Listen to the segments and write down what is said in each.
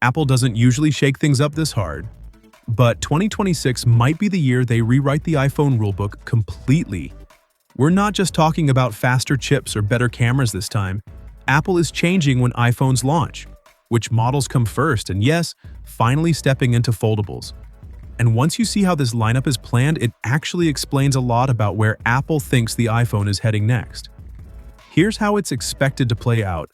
Apple doesn't usually shake things up this hard, but 2026 might be the year they rewrite the iPhone rulebook completely. We're not just talking about faster chips or better cameras this time. Apple is changing when iPhones launch, which models come first, and yes, finally stepping into foldables. And once you see how this lineup is planned, it actually explains a lot about where Apple thinks the iPhone is heading next. Here's how it's expected to play out.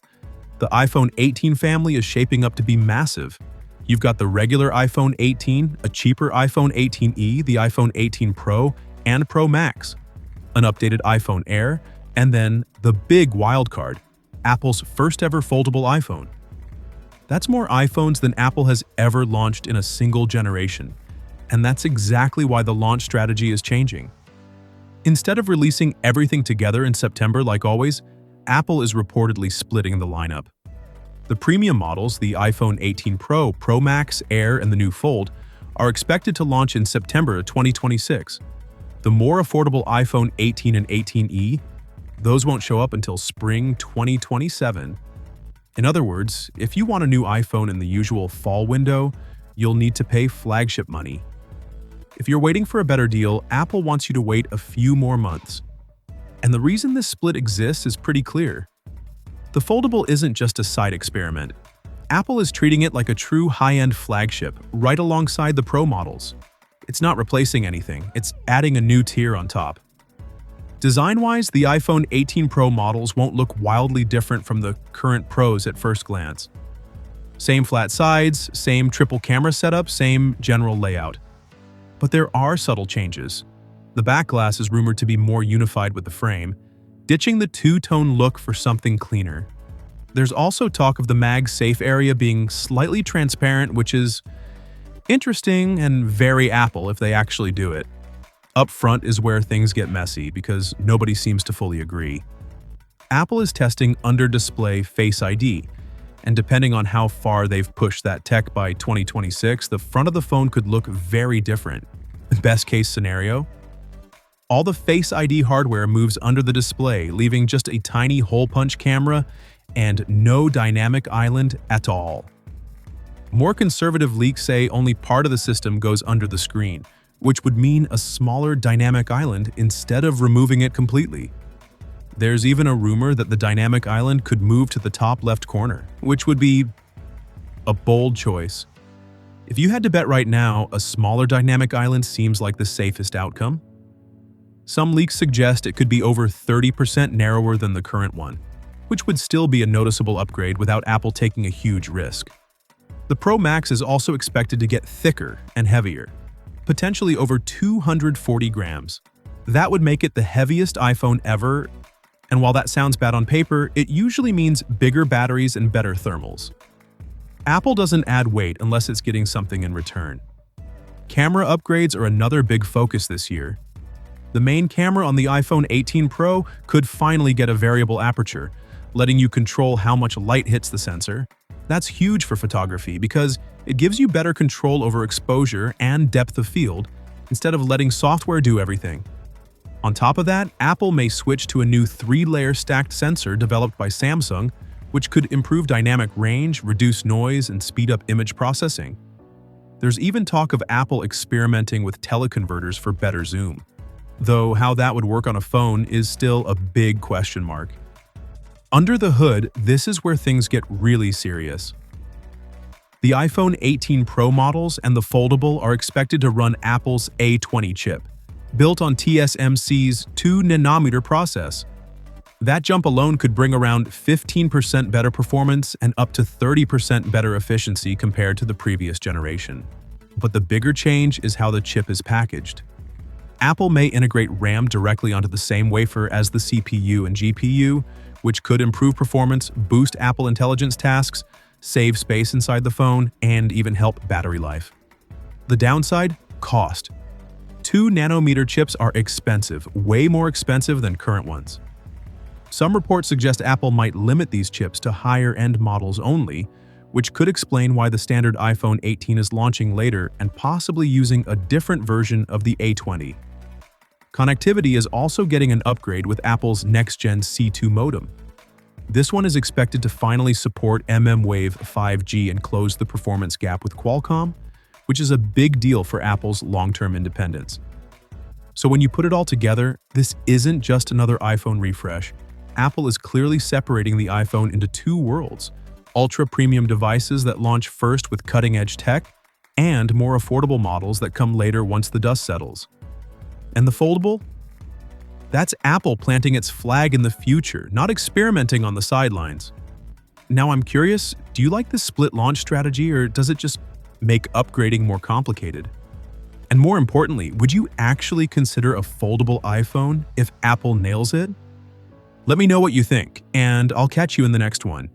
The iPhone 18 family is shaping up to be massive. You've got the regular iPhone 18, a cheaper iPhone 18e, the iPhone 18 Pro, and Pro Max, an updated iPhone Air, and then the big wildcard, Apple's first ever foldable iPhone. That's more iPhones than Apple has ever launched in a single generation, and that's exactly why the launch strategy is changing. Instead of releasing everything together in September like always, Apple is reportedly splitting the lineup. The premium models, the iPhone 18 Pro, Pro Max, Air, and the new Fold, are expected to launch in September 2026. The more affordable iPhone 18 and 18e, those won't show up until spring 2027. In other words, if you want a new iPhone in the usual fall window, you'll need to pay flagship money. If you're waiting for a better deal, Apple wants you to wait a few more months. And the reason this split exists is pretty clear. The foldable isn't just a side experiment. Apple is treating it like a true high-end flagship, right alongside the Pro models. It's not replacing anything, it's adding a new tier on top. Design-wise, the iPhone 18 Pro models won't look wildly different from the current Pros at first glance. Same flat sides, same triple camera setup, same general layout. But there are subtle changes. The back glass is rumored to be more unified with the frame, ditching the two-tone look for something cleaner. There's also talk of the MagSafe area being slightly transparent, which is interesting and very Apple if they actually do it. Up front is where things get messy because nobody seems to fully agree. Apple is testing under-display Face ID, and depending on how far they've pushed that tech by 2026, the front of the phone could look very different. Best case scenario? All the Face ID hardware moves under the display, leaving just a tiny hole-punch camera and no dynamic island at all. More conservative leaks say only part of the system goes under the screen, which would mean a smaller dynamic island instead of removing it completely. There's even a rumor that the dynamic island could move to the top left corner, which would be a bold choice. If you had to bet right now, a smaller dynamic island seems like the safest outcome. Some leaks suggest it could be over 30% narrower than the current one, which would still be a noticeable upgrade without Apple taking a huge risk. The Pro Max is also expected to get thicker and heavier, potentially over 240 grams. That would make it the heaviest iPhone ever, and while that sounds bad on paper, it usually means bigger batteries and better thermals. Apple doesn't add weight unless it's getting something in return. Camera upgrades are another big focus this year. The main camera on the iPhone 18 Pro could finally get a variable aperture, letting you control how much light hits the sensor. That's huge for photography because it gives you better control over exposure and depth of field instead of letting software do everything. On top of that, Apple may switch to a new 3-layer stacked sensor developed by Samsung, which could improve dynamic range, reduce noise, and speed up image processing. There's even talk of Apple experimenting with teleconverters for better zoom, though how that would work on a phone is still a big question mark. Under the hood, this is where things get really serious. The iPhone 18 Pro models and the foldable are expected to run Apple's A20 chip, built on TSMC's 2nm process. That jump alone could bring around 15% better performance and up to 30% better efficiency compared to the previous generation. But the bigger change is how the chip is packaged. Apple may integrate RAM directly onto the same wafer as the CPU and GPU, which could improve performance, boost Apple Intelligence tasks, save space inside the phone, and even help battery life. The downside? Cost. 2nm chips are expensive, way more expensive than current ones. Some reports suggest Apple might limit these chips to higher-end models only, which could explain why the standard iPhone 18 is launching later and possibly using a different version of the A20. Connectivity is also getting an upgrade with Apple's next-gen C2 modem. This one is expected to finally support Wave 5G and close the performance gap with Qualcomm, which is a big deal for Apple's long-term independence. So when you put it all together, this isn't just another iPhone refresh. Apple is clearly separating the iPhone into two worlds: ultra-premium devices that launch first with cutting-edge tech, and more affordable models that come later once the dust settles. And the foldable? That's Apple planting its flag in the future, not experimenting on the sidelines. Now I'm curious, do you like this split launch strategy, or does it just make upgrading more complicated? And more importantly, would you actually consider a foldable iPhone if Apple nails it? Let me know what you think, and I'll catch you in the next one.